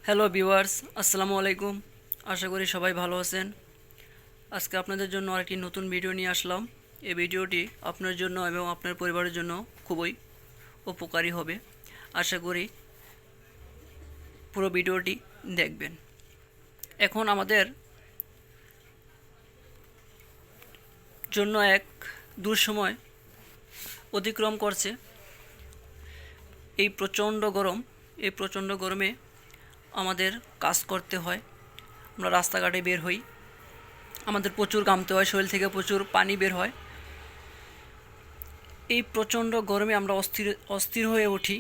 Hello viewers, আসসালামু আলাইকুম। আশা করি সবাই ভালো আছেন। আজকে আপনাদের জন্য আরেকটি নতুন ভিডিও নিয়ে আসলাম। এই ভিডিওটি আপনার জন্য এবং আপনার পরিবারের জন্য খুবই উপকারী হবে। আশা করি পুরো ভিডিওটি দেখবেন। এখন আমাদের জন্য এক দুঃসময় অতিক্রম করছে। এই প্রচণ্ড গরম, এই প্রচণ্ড গরমে আমাদের কাজ করতে হয়। আমরা রাস্তাঘাটে বের হই, আমাদের প্রচুর ঘামতে হয়, শরীর থেকে প্রচুর পানি বের হয়। এই প্রচণ্ড গরমে আমরা অস্থির হয়ে উঠি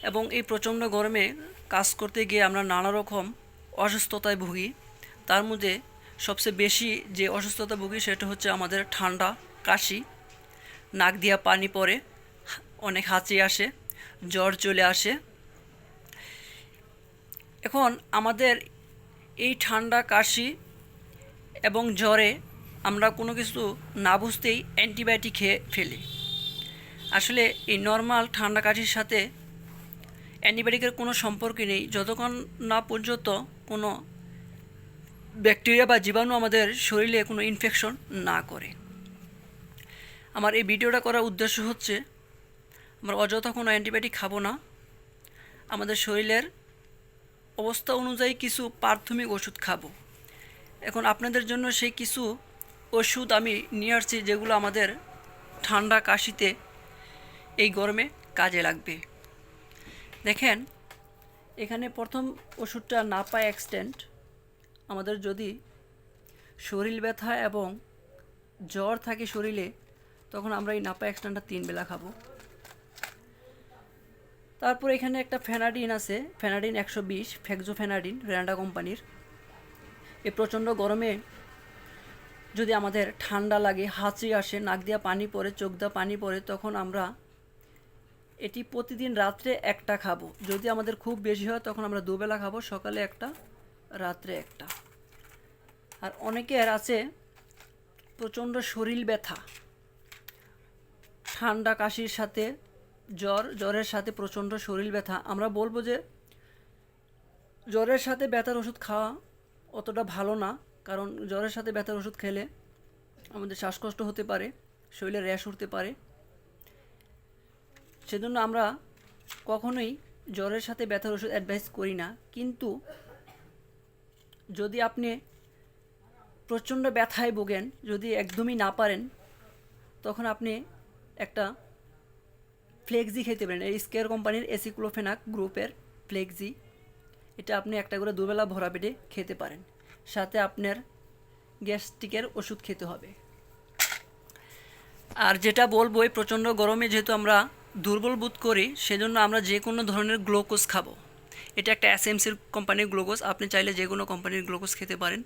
এবং এই প্রচণ্ড গরমে কাজ করতে গিয়ে আমরা নানা রকম অসুস্থতায় ভুগি। তার মধ্যে সবচেয়ে বেশি যে অসুস্থতা ভুগি সেটা হচ্ছে আমাদের ঠান্ডা, কাশি, নাক দিয়া পানি পড়ে, অনেক হাঁচি আসে, জ্বর চলে আসে। এখন আমাদের এই ঠান্ডা, কাশি এবং জ্বরে আমরা কোনো কিছু না বুঝতেই অ্যান্টিবায়োটিক খেয়ে ফেলি। আসলে এই নর্মাল ঠান্ডা কাশির সাথে অ্যান্টিবায়োটিকের কোনো সম্পর্কই নেই যতক্ষণ না পর্যন্ত কোনো ব্যাকটেরিয়া বা জীবাণু আমাদের শরীরে কোনো ইনফেকশন না করে। আমার এই ভিডিওটা করার উদ্দেশ্য হচ্ছে আমরা অযথা কোনো অ্যান্টিবায়োটিক খাবো না। আমাদের শরীরের অবস্থা অনুযায়ী কিছু প্রাথমিক ওষুধ খাবো। এখন আপনাদের জন্য সেই কিছু ওষুধ আমি নিয়ে আসছি যেগুলো আমাদের ঠান্ডা কাশিতে এই গরমে কাজে লাগবে। দেখেন, এখানে প্রথম ওষুধটা নাপা এক্সটেন্ট। আমাদের যদি শরীর ব্যথা এবং জ্বর থাকে শরীরে, তখন আমরা এই নাপা এক্সটেন্টটা 3 বেলা খাবো। তারপর এখানে একটা ফেনাডিন আছে, ফেনাডিন 120, ফেক্সোফেনাডিন, রেনাডা কোম্পানির। এই প্রচণ্ড গরমে যদি আমাদের ঠান্ডা লাগে, হাঁচি আসে, নাক দিয়া পানি পড়ে, চোখ দিয়া পানি পড়ে, তখন আমরা এটি প্রতিদিন রাত্রে একটা খাবো। যদি আমাদের খুব বেশি হয় তখন আমরা 2 বেলা খাবো, সকালে একটা, রাত্রে একটা। আর অনেকের আছে প্রচণ্ড শরীর ব্যথা, ঠান্ডা কাশির সাথে জ্বরের সাথে প্রচণ্ড শরীর ব্যথা। আমরা বলবো যে জ্বরের সাথে ব্যথার ওষুধ খাওয়া অতটা ভালো না, কারণ জ্বরের সাথে ব্যথার ওষুধ খেলে আমাদের শ্বাসকষ্ট হতে পারে, শরীরে র্যাশ উঠতে পারে। সেজন্য আমরা কখনোই জ্বরের সাথে ব্যথার ওষুধ অ্যাডভাইস করি না। কিন্তু যদি আপনি প্রচণ্ড ব্যথায় ভোগেন, যদি একদমই না পারেন, তখন আপনি একটা ফ্লেক্সি খেতে পারেন। এই স্কেয়ার কোম্পানির এসিক্লোফেনাক গ্রুপের ফ্লেক্সি, এটা আপনি একটা করে 2 বেলা ভরা পেটে খেতে পারেন। সাথে আপনার গ্যাস্ট্রিকের ওষুধ খেতে হবে। আর যেটা বলবো, এই প্রচণ্ড গরমে যেহেতু আমরা দুর্বল বোধ করি, সেজন্য আমরা যে কোনো ধরনের গ্লুকোজ খাবো। এটা একটা এসএমসির কোম্পানির গ্লুকোজ, আপনি চাইলে যে কোনো কোম্পানির গ্লুকোজ খেতে পারেন।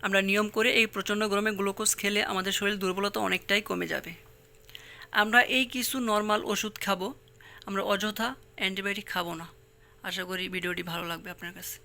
আমরা নিয়ম করে এই প্রচণ্ড গরমে গ্লুকোজ খেলে আমাদের শরীর দুর্বলতা অনেকটাই কমে যাবে। আমরা এই কিছু নর্মাল ওষুধ খাবো, আমরা অযথা অ্যান্টিবায়োটিক খাবো না। আশা করি ভিডিওটি ভালো লাগবে আপনার কাছে।